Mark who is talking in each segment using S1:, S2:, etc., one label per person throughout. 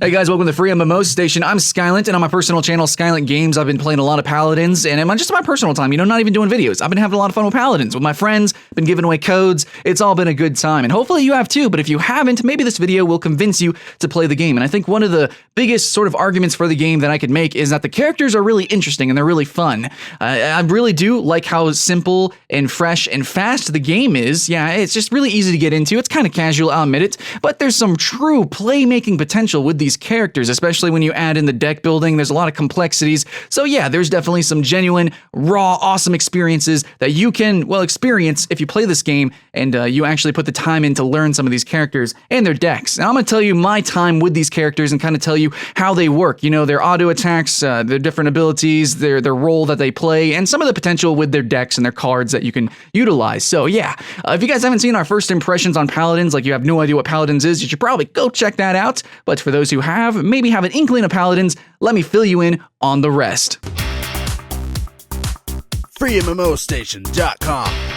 S1: Hey guys, welcome to FreeMMOStation. I'm Skylent, and on my personal channel, Skylent Games, I've been playing a lot of Paladins, and just in my personal time, not even doing videos. I've been having a lot of fun with Paladins, with my friends, been giving away codes. It's all been a good time, and hopefully you have too, but if you haven't, maybe this video will convince you to play the game. And I think one of the biggest sort of arguments for the game that I could make is that the characters are really interesting, and they're really fun. I really do like how simple and fresh and fast the game is. Yeah, it's just really easy to get into. It's kind of casual, I'll admit it, but there's some true playmaking potential with these characters, especially when you add in the deck building. There's a lot of complexities. So yeah, there's definitely some genuine, raw, awesome experiences that you can, well, experience if you play this game and you actually put the time in to learn some of these characters and their decks. Now I'm going to tell you my time with these characters and kind of tell you how they work. You know, their auto attacks, their different abilities, their role that they play, and some of the potential with their decks and their cards that you can utilize. So yeah, if you guys haven't seen our first impressions on Paladins, like you have no idea what Paladins is, you should probably go check that out. But for those who have, maybe have an inkling of Paladins, let me fill you in on the rest.
S2: FreeMMOStation.com.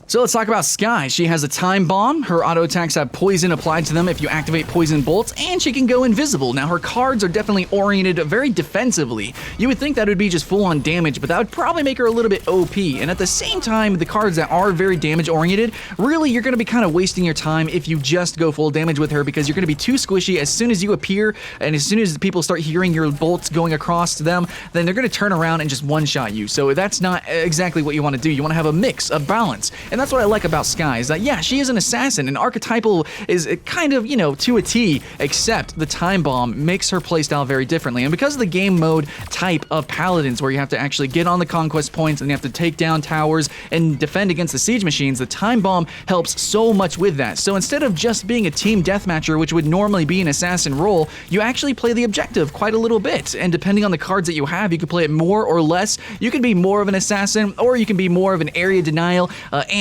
S1: So let's talk about Skye. She has a time bomb. Her auto attacks have poison applied to them if you activate poison bolts, and she can go invisible. Now her cards are definitely oriented very defensively. You would think that would be just full on damage, but that would probably make her a little bit OP. And at the same time, the cards that are very damage oriented, really you're going to be kind of wasting your time if you just go full damage with her, because you're going to be too squishy. As soon as you appear and as soon as people start hearing your bolts going across to them, then they're going to turn around and just one-shot you. So that's not exactly what you want to do. You want to have a mix, a balance. And that's what I like about Skye, is that, yeah, she is an assassin, and archetypal is kind of, to a T, except the time bomb makes her playstyle very differently. And because of the game mode type of Paladins, where you have to actually get on the conquest points and you have to take down towers and defend against the siege machines, the time bomb helps so much with that. So instead of just being a team deathmatcher, which would normally be an assassin role, you actually play the objective quite a little bit. And depending on the cards that you have, you can play it more or less. You can be more of an assassin, or you can be more of an area denial,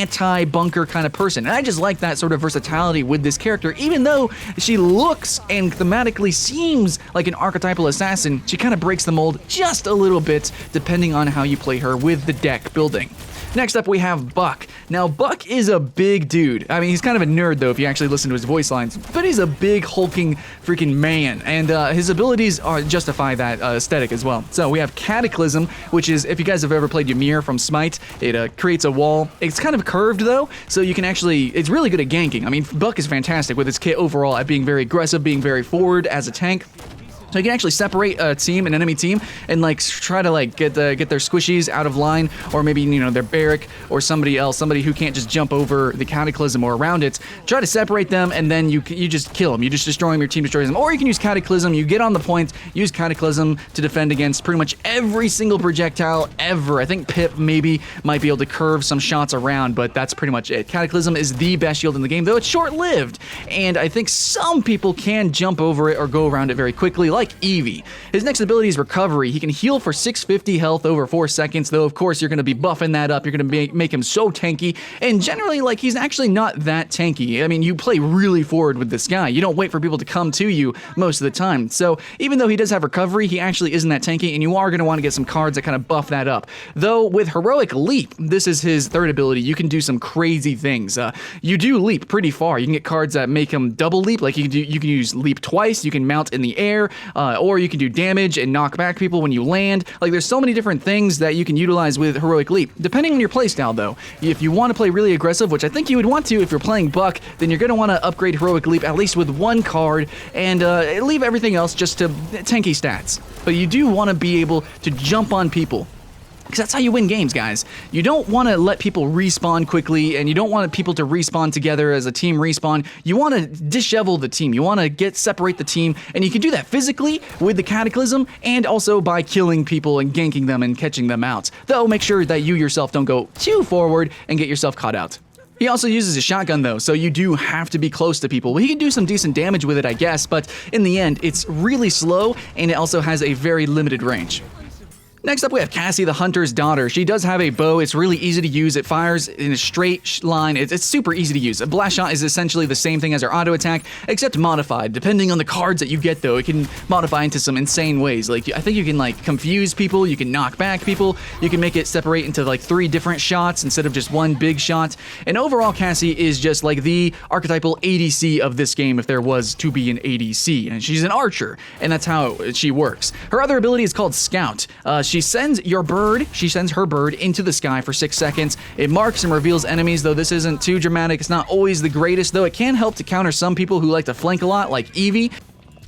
S1: anti-bunker kind of person. And I just like that sort of versatility with this character. Even though she looks and thematically seems like an archetypal assassin, she kind of breaks the mold just a little bit depending on how you play her with the deck building. Next up, we have Buck. Now, Buck is a big dude. I mean, he's kind of a nerd, though, if you actually listen to his voice lines, but he's a big, hulking freaking man, and his abilities justify that aesthetic as well. So we have Cataclysm, which is, if you guys have ever played Ymir from Smite, it creates a wall. It's kind of curved, though, so you can actually, it's really good at ganking. I mean, Buck is fantastic with his kit overall at being very aggressive, being very forward as a tank. So you can actually separate a team, an enemy team, and try to get their squishies out of line, or maybe their barrack or somebody else, somebody who can't just jump over the Cataclysm or around it. Try to separate them, and then you just kill them. You just destroy them. Your team destroys them. Or you can use Cataclysm. You get on the point, use Cataclysm to defend against pretty much every single projectile ever. I think Pip maybe might be able to curve some shots around, but that's pretty much it. Cataclysm is the best shield in the game, though it's short-lived, and I think some people can jump over it or go around it very quickly, like Evie. His next ability is Recovery. He can heal for 650 health over 4 seconds, though of course you're going to be buffing that up. You're going to make him so tanky, and generally he's actually not that tanky. I mean, you play really forward with this guy. You don't wait for people to come to you most of the time. So even though he does have Recovery, he actually isn't that tanky, and you are going to want to get some cards that kind of buff that up. Though with Heroic Leap, this is his third ability, you can do some crazy things. You do leap pretty far. You can get cards that make him double leap, like you can use leap twice, you can mount in the air, or you can do damage and knock back people when you land. There's so many different things that you can utilize with Heroic Leap, depending on your playstyle, though. If you want to play really aggressive, which I think you would want to if you're playing Buck, then you're going to want to upgrade Heroic Leap at least with one card, and leave everything else just to tanky stats. But you do want to be able to jump on people, because that's how you win games, guys. You don't want to let people respawn quickly, and you don't want people to respawn together as a team respawn. You want to dishevel the team. You want to separate the team, and you can do that physically with the Cataclysm, and also by killing people and ganking them and catching them out. Though, make sure that you yourself don't go too forward and get yourself caught out. He also uses a shotgun, though, so you do have to be close to people. Well, he can do some decent damage with it, I guess, but in the end, it's really slow, and it also has a very limited range. Next up, we have Cassie, the Hunter's Daughter. She does have a bow. It's really easy to use. It fires in a straight line. It's super easy to use. A blast shot is essentially the same thing as her auto attack, except modified. Depending on the cards that you get, though, it can modify into some insane ways. Like, I think you can, like, confuse people. You can knock back people. You can make it separate into, like, 3 different shots instead of just one big shot. And overall, Cassie is just, like, the archetypal ADC of this game if there was to be an ADC. And she's an archer, and that's how she works. Her other ability is called Scout. She sends her bird into the sky for 6 seconds. It marks and reveals enemies, though this isn't too dramatic. It's not always the greatest, though it can help to counter some people who like to flank a lot, like Evie.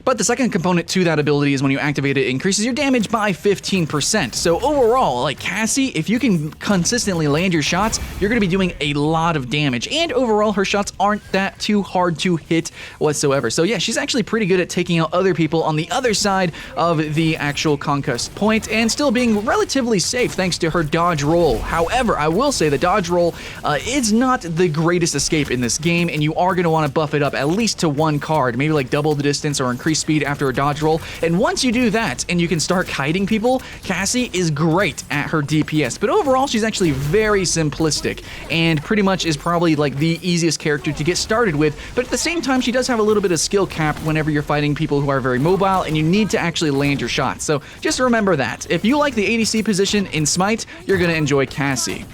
S1: But the second component to that ability is when you activate it, it increases your damage by 15%. So overall, like Cassie, if you can consistently land your shots, you're going to be doing a lot of damage. And overall, her shots aren't that too hard to hit whatsoever. So yeah, she's actually pretty good at taking out other people on the other side of the actual conquest point and still being relatively safe thanks to her dodge roll. However, I will say the dodge roll is not the greatest escape in this game, and you are going to want to buff it up at least to 1 card, maybe like double the distance or increase speed after a dodge roll. And once you do that and you can start kiting people, Cassie is great at her DPS. But overall, she's actually very simplistic and pretty much is probably like the easiest character to get started with. But at the same time, she does have a little bit of skill cap whenever you're fighting people who are very mobile and you need to actually land your shots. So just remember that. If you like the ADC position in Smite, you're going to enjoy Cassie.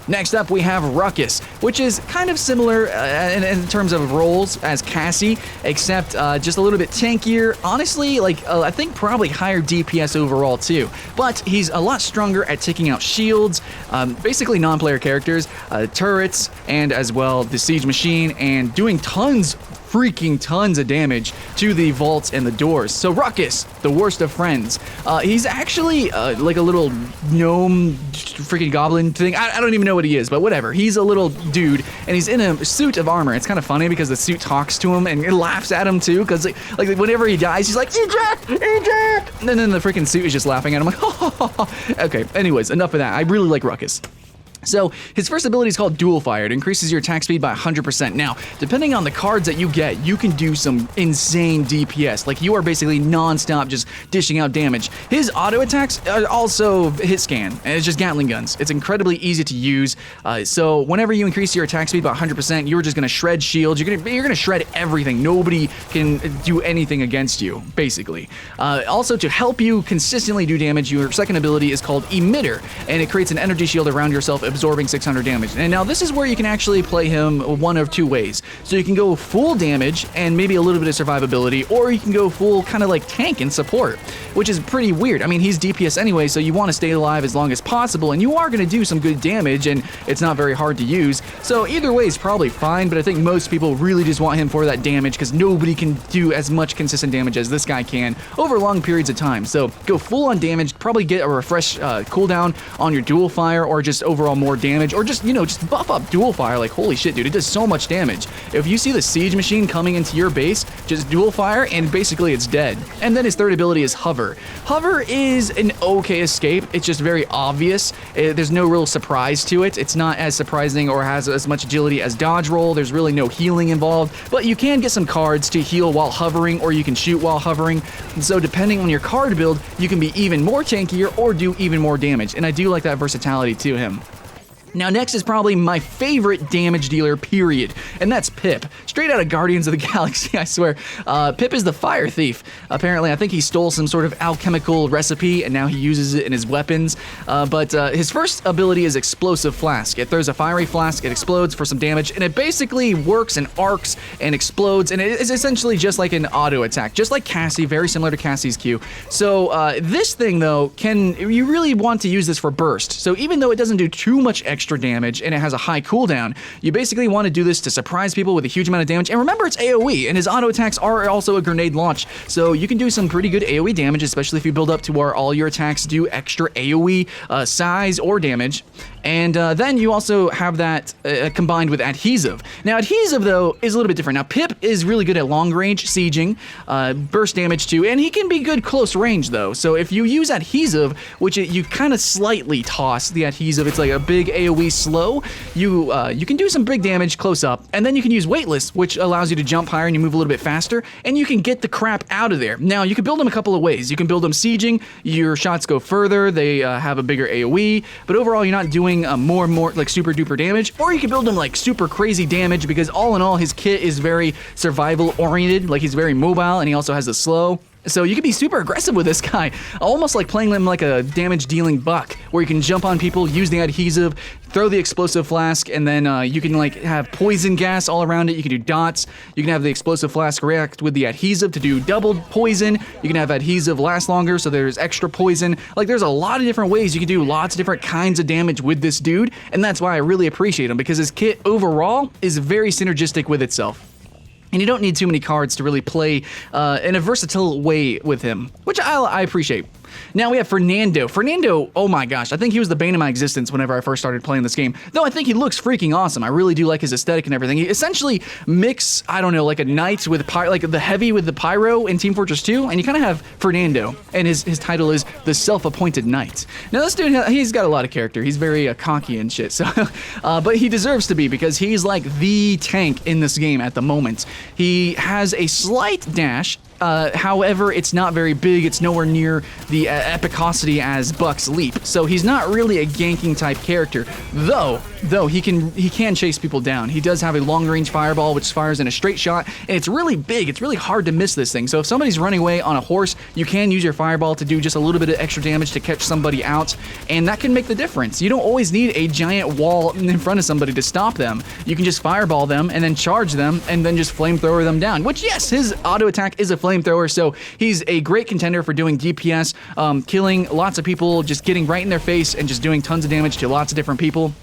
S1: Next up, we have Ruckus, which is kind of similar in terms of roles as Cassie, except just a little bit tankier. Honestly, like I think probably higher DPS overall too. But he's a lot stronger at taking out shields, basically non-player characters, turrets, and as well the siege machine, and doing freaking tons of damage to the vaults and the doors. So Ruckus, the worst of friends. He's actually like a little gnome freaking goblin thing. I don't even know what he is, but whatever. He's a little dude, and he's in a suit of armor. It's kind of funny because the suit talks to him and it laughs at him too, because like whenever he dies, he's like, eject, eject! And then the freaking suit is just laughing at him like, okay, anyways, enough of that. I really like Ruckus. So his first ability is called Dual Fire. It increases your attack speed by 100%. Now, depending on the cards that you get, you can do some insane DPS. Like, you are basically non-stop just dishing out damage. His auto attacks are also hit scan, and it's just Gatling guns. It's incredibly easy to use. So whenever you increase your attack speed by 100%, you're just going to shred shields. You're going to shred everything. Nobody can do anything against you, basically. Also, to help you consistently do damage, your second ability is called Emitter, and it creates an energy shield around yourself, absorbing 600 damage. And now this is where you can actually play him one of 2 ways. So you can go full damage and maybe a little bit of survivability, or you can go full kind of like tank and support, which is pretty weird. I mean, he's DPS anyway, so you want to stay alive as long as possible, and you are going to do some good damage, and it's not very hard to use. So either way is probably fine, but I think most people really just want him for that damage because nobody can do as much consistent damage as this guy can over long periods of time. So go full on damage, probably get a refresh cooldown on your dual fire, or just overall more damage, or just, you know, just buff up dual fire. Like, holy shit, dude, it does so much damage. If you see the siege machine coming into your base, just dual fire and basically it's dead. And then his third ability is Hover. Hover is an okay escape. It's just very obvious. There's no real surprise to it. It's not as surprising or has as much agility as dodge roll. There's really no healing involved, but you can get some cards to heal while hovering, or you can shoot while hovering. And so depending on your card build, you can be even more tankier or do even more damage. And I do like that versatility to him. Now next is probably my favorite damage dealer, period, and that's Pip. Straight out of Guardians of the Galaxy, I swear. Pip is the fire thief. Apparently, I think he stole some sort of alchemical recipe, and now he uses it in his weapons. But his first ability is Explosive Flask. It throws a fiery flask, it explodes for some damage, and it basically works and arcs and explodes, and it is essentially just like an auto attack, just like Cassie, very similar to Cassie's Q. So this thing, though, you really want to use this for burst. So even though it doesn't do too much extra damage and it has a high cooldown, you basically want to do this to surprise people with a huge amount of damage. And remember, it's AoE, and his auto attacks are also a grenade launch, so you can do some pretty good AoE damage, especially if you build up to where all your attacks do extra AoE size or damage. And then you also have that combined with adhesive. Now, adhesive, though, is a little bit different. Now, Pip is really good at long range, sieging, burst damage too, and he can be good close range, though. So if you use adhesive, which you kind of slightly toss the adhesive, it's like a big AoE slow, you can do some big damage close up, and then you can use weightless, which allows you to jump higher and you move a little bit faster, and you can get the crap out of there. Now, you can build them a couple of ways. You can build them sieging, your shots go further, they have a bigger AoE, but overall you're not doing more and more like super duper damage, or you can build them like super crazy damage because all in all his kit is very survival oriented, like he's very mobile and he also has the slow. So you can be super aggressive with this guy, almost like playing him like a damage-dealing buck, where you can jump on people, use the adhesive, throw the explosive flask, and then you can like have poison gas all around it. You can do dots. You can have the explosive flask react with the adhesive to do double poison. You can have adhesive last longer, so there's extra poison. Like there's a lot of different ways you can do lots of different kinds of damage with this dude, and that's why I really appreciate him, because his kit overall is very synergistic with itself. And you don't need too many cards to really play in a versatile way with him, which I appreciate. Now we have Fernando. Fernando, oh my gosh, I think he was the bane of my existence whenever I first started playing this game. Though I think he looks freaking awesome. I really do like his aesthetic and everything. He essentially mix, I don't know, like a knight with like the heavy with the pyro in Team Fortress 2, and you kind of have Fernando, and his title is the self-appointed knight. Now this dude, he's got a lot of character. He's very cocky and shit, so, but he deserves to be because he's like the tank in this game at the moment. He has a slight dash. However, it's not very big. It's nowhere near the epicosity as Buck's leap. So he's not really a ganking type character, though he can chase people down. He does have a long range fireball which fires in a straight shot, and it's really big. It's really hard to miss this thing. So if somebody's running away on a horse, you can use your fireball to do just a little bit of extra damage to catch somebody out, and that can make the difference. You don't always need a giant wall in front of somebody to stop them. You can just fireball them and then charge them and then just flamethrower them down, which yes, his auto attack is a flamethrower, so he's a great contender for doing DPS, killing lots of people, just getting right in their face and just doing tons of damage to lots of different people.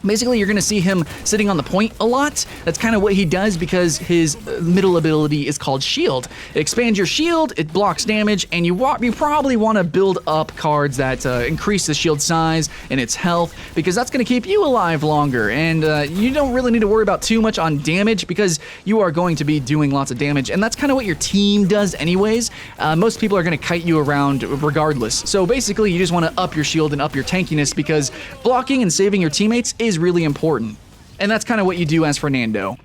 S1: Basically, you're going to see him sitting on the point a lot. That's kind of what he does because his middle ability is called Shield. It expands your shield, it blocks damage, and you probably want to build up cards that increase the shield size and its health, because that's going to keep you alive longer. And you don't really need to worry about too much on damage because you are going to be doing lots of damage, and that's kind of what your team does anyways. Most people are going to kite you around regardless. So basically, you just want to up your shield and up your tankiness because blocking and saving your teammates is really important. And that's kind of what you do as Fernando.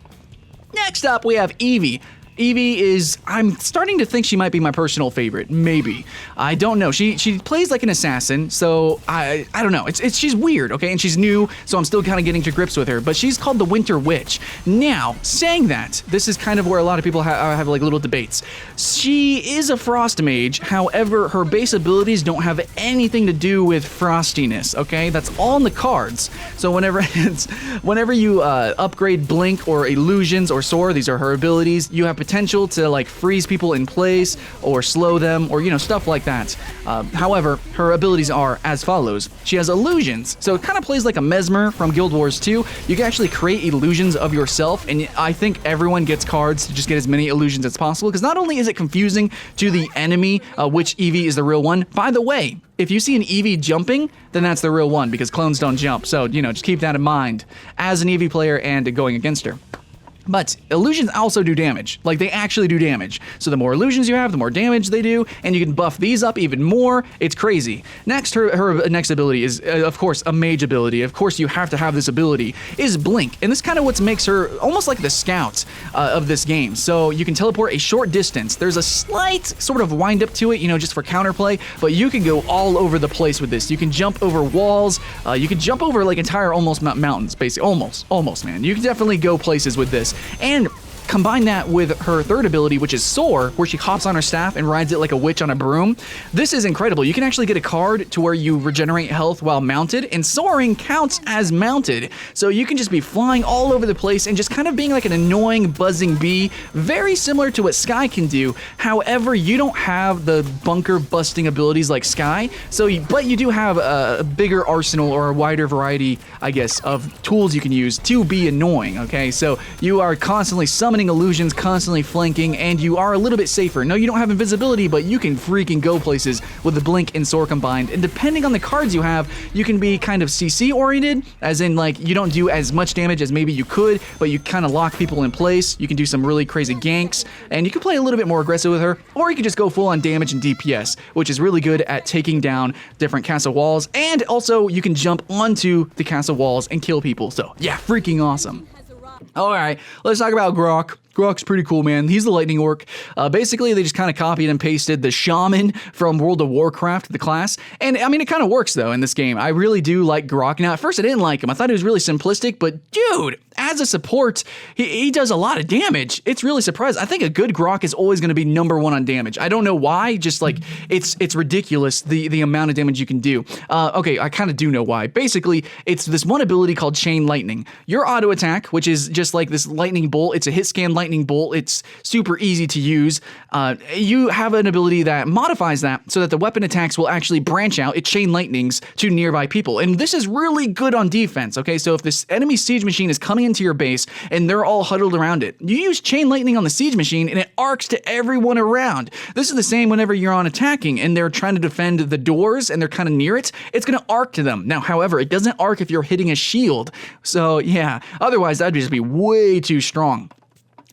S1: Next up, we have Evie. Evie is, I'm starting to think she might be my personal favorite, maybe. I don't know. She plays like an assassin, so I don't know. She's weird, okay? And she's new, so I'm still kind of getting to grips with her, but she's called the Winter Witch. Now, saying that, this is kind of where a lot of people have like little debates. She is a frost mage, however, her base abilities don't have anything to do with frostiness, okay? That's all in the cards. So whenever you upgrade Blink or Illusions or Soar, these are her abilities, you have potential to like freeze people in place or slow them or, you know, stuff like that. However, her abilities are as follows. She has illusions, so it kind of plays like a Mesmer from Guild Wars 2. You can actually create illusions of yourself, and I think everyone gets cards to just get as many illusions as possible, because not only is it confusing to the enemy, which Evie is the real one. By the way, if you see an Evie jumping, then that's the real one, because clones don't jump. So, you know, just keep that in mind as an Evie player and going against her. But illusions also do damage. Like, they actually do damage. So the more illusions you have, the more damage they do, and you can buff these up even more. It's crazy. Next, her next ability is, of course, a mage ability. Of course, you have to have this ability, is Blink. And this kind of what makes her almost like the scout of this game. So you can teleport a short distance. There's a slight sort of wind up to it, you know, just for counterplay, but you can go all over the place with this. You can jump over walls. You can jump over like entire almost mountains, basically. Almost, man. You can definitely go places with this. And combine that with her third ability, which is Soar, where she hops on her staff and rides it like a witch on a broom. This is incredible. You can actually get a card to where you regenerate health while mounted, and soaring counts as mounted. So you can just be flying all over the place and just kind of being like an annoying buzzing bee, very similar to what Skye can do. However, you don't have the bunker busting abilities like Skye, but you do have a bigger arsenal or a wider variety, I guess, of tools you can use to be annoying, okay? So you are constantly summoning summoning illusions, constantly flanking, and you are a little bit safer. No, you don't have invisibility, but you can freaking go places with the blink and soar combined. And depending on the cards you have, you can be kind of CC oriented, as in like you don't do as much damage as maybe you could, but you kind of lock people in place. You can do some really crazy ganks, and you can play a little bit more aggressive with her, or you can just go full on damage and DPS, which is really good at taking down different castle walls, and also you can jump onto the castle walls and kill people. So yeah, freaking awesome. All right, let's talk about Grok. Grok's pretty cool, man. He's the lightning orc. Basically, they just kind of copied and pasted the shaman from World of Warcraft, the class. And I mean, it kind of works though in this game. I really do like Grok. Now, at first I didn't like him. I thought he was really simplistic, but dude, as a support, he does a lot of damage. It's really surprising. I think a good Grok is always going to be #1 on damage. I don't know why, just like it's ridiculous the amount of damage you can do. Okay, I kind of do know why. Basically, it's this one ability called Chain Lightning. Your auto attack, which is just like this lightning bolt, it's a hit scan lightning bolt. It's super easy to use. You have an ability that modifies that so that the weapon attacks will actually branch out. It chain lightnings to nearby people. And this is really good on defense, okay? So if this enemy siege machine is coming into your base and they're all huddled around it, you use chain lightning on the siege machine and it arcs to everyone around. This is the same whenever you're on attacking and they're trying to defend the doors and they're kind of near it. It's going to arc to them. Now, however, it doesn't arc if you're hitting a shield. So yeah, otherwise that'd just be way too strong.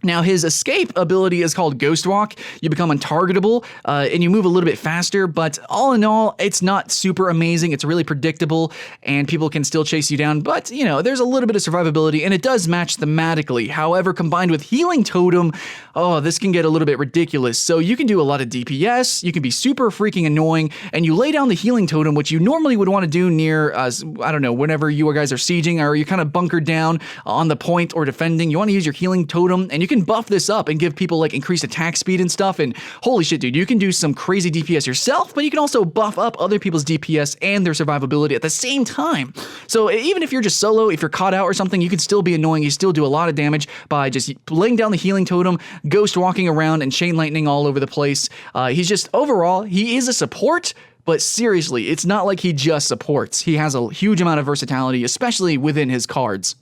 S1: Now, his escape ability is called Ghost Walk. You become untargetable, and you move a little bit faster, but all in all, it's not super amazing. It's really predictable, and people can still chase you down, but, you know, there's a little bit of survivability, and it does match thematically. However, combined with Healing Totem, oh, this can get a little bit ridiculous. So you can do a lot of DPS, you can be super freaking annoying, and you lay down the Healing Totem, which you normally would want to do near, I don't know, whenever you guys are sieging, or you kind of bunkered down on the point or defending. You want to use your Healing Totem, and you can buff this up and give people like increased attack speed and stuff, and holy shit, dude, you can do some crazy DPS yourself, but you can also buff up other people's DPS and their survivability at the same time. So even if you're just solo, if you're caught out or something, you can still be annoying. You still do a lot of damage by just laying down the Healing Totem, ghost walking around, and chain lightning all over the place. He's just, overall, he is a support, but seriously, it's not like he just supports. He has a huge amount of versatility, especially within his cards.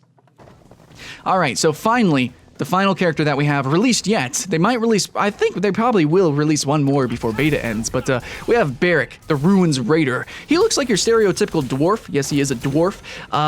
S1: All right, so finally, the final character that we have released yet. They might release, I think they probably will release one more before beta ends, but we have Barracks, the Ruins Raider. He looks like your stereotypical dwarf. Yes, he is a dwarf.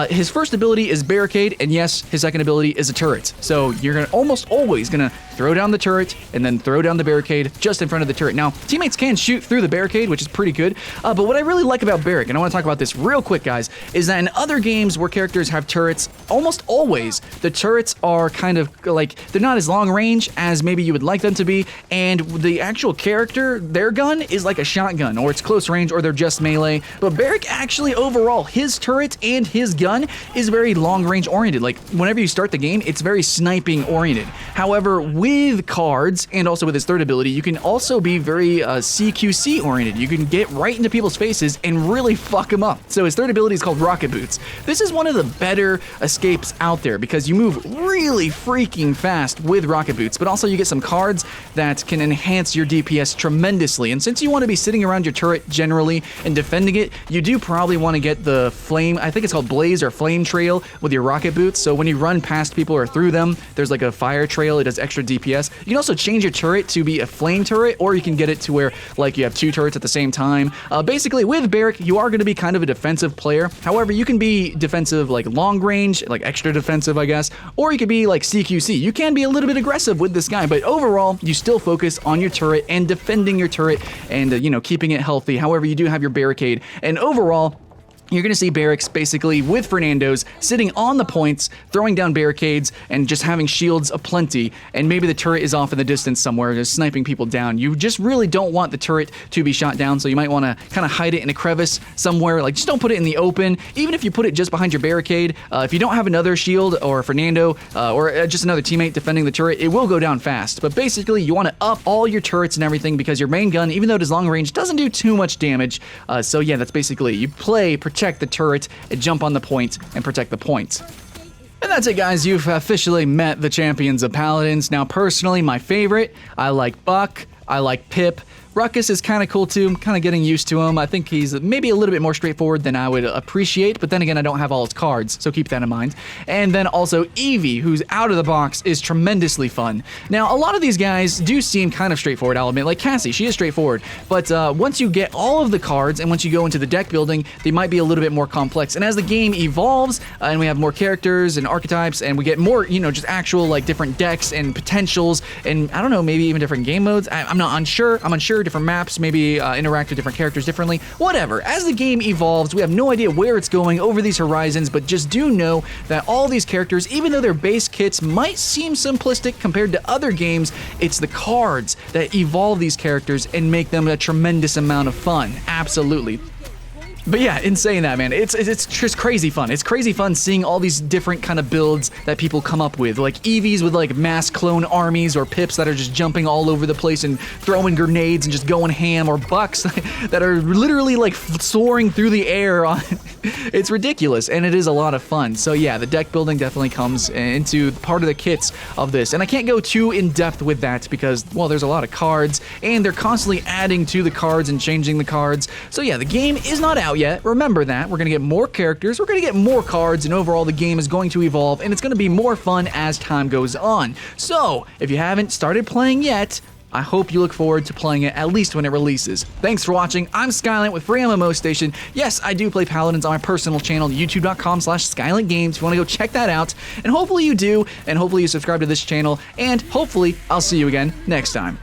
S1: His first ability is Barricade, and yes, his second ability is a turret. So you're almost always gonna throw down the turret and then throw down the barricade just in front of the turret. Now, teammates can shoot through the barricade, which is pretty good, but what I really like about Barracks, and I want to talk about this real quick, guys, is that in other games where characters have turrets, almost always the turrets are kind of like, they're not as long range as maybe you would like them to be, and the actual character, their gun is like a shotgun, or it's close range, or they're just melee. But Barracks actually, overall, his turret and his gun is very long range oriented. Like whenever you start the game, it's very sniping oriented. However, with cards and also with his third ability, you can also be very CQC oriented. You can get right into people's faces and really fuck them up. So his third ability is called Rocket Boots. This is one of the better escapes out there because you move really freaking fast with Rocket Boots, but also you get some cards that can enhance your DPS tremendously. And since you want to be sitting around your turret generally and defending it, you do probably want to get the flame, I think it's called Blaze or Flame Trail with your Rocket Boots. So when you run past people or through them, there's like a fire trail, it does extra DPS. You can also change your turret to be a flame turret, or you can get it to where like you have two turrets at the same time. Basically with Barracks, you are going to be kind of a defensive player. However, you can be defensive like long range, like extra defensive, I guess, or you could be like CQC. You can be a little bit aggressive with this guy, but overall, you still focus on your turret and defending your turret and, you know, keeping it healthy. However, you do have your barricade, and overall, you're going to see Barracks basically with Fernando's sitting on the points, throwing down barricades, and just having shields aplenty, and maybe the turret is off in the distance somewhere, just sniping people down. You just really don't want the turret to be shot down, so you might want to kind of hide it in a crevice somewhere. Like, just don't put it in the open. Even if you put it just behind your barricade, if you don't have another shield or Fernando or just another teammate defending the turret, it will go down fast. But basically, you want to up all your turrets and everything because your main gun, even though it is long range, doesn't do too much damage. So yeah, that's basically, you play, protect the turret, and jump on the point and protect the point. And that's it, guys. You've officially met the champions of Paladins. Now, personally, my favorite, I like Buck. I like Pip. Ruckus is kind of cool too. I'm kind of getting used to him. I think he's maybe a little bit more straightforward than I would appreciate, but then again, I don't have all his cards, so keep that in mind. And then also Evie, who's out of the box, is tremendously fun. Now, a lot of these guys do seem kind of straightforward, I'll admit. Like Cassie, she is straightforward, but once you get all of the cards and once you go into the deck building, they might be a little bit more complex. And as the game evolves and we have more characters and archetypes and we get more, you know, just actual like different decks and potentials and I don't know, maybe even different game modes. I'm not unsure. I'm unsure. Different maps, maybe interact with different characters differently. Whatever. As the game evolves, we have no idea where it's going over these horizons, but just do know that all these characters, even though their base kits might seem simplistic compared to other games, it's the cards that evolve these characters and make them a tremendous amount of fun. Absolutely. But yeah, in saying that, man, it's just crazy fun. It's crazy fun seeing all these different kind of builds that people come up with, like Eevees with like mass clone armies, or Pips that are just jumping all over the place and throwing grenades and just going ham, or Bucks that are literally like soaring through the air. It's ridiculous, and it is a lot of fun. So yeah, the deck building definitely comes into part of the kits of this, and I can't go too in depth with that because, well, there's a lot of cards, and they're constantly adding to the cards and changing the cards. So yeah, the game is not out yet. Remember that. We're going to get more characters, we're going to get more cards, and overall the game is going to evolve, and it's going to be more fun as time goes on. So, if you haven't started playing yet, I hope you look forward to playing it at least when it releases. Thanks for watching. I'm Skylent with FreeMMOStation. Yes, I do play Paladins on my personal channel, youtube.com/SkylentGames. If you want to go check that out, and hopefully you do, and hopefully you subscribe to this channel, and hopefully I'll see you again next time.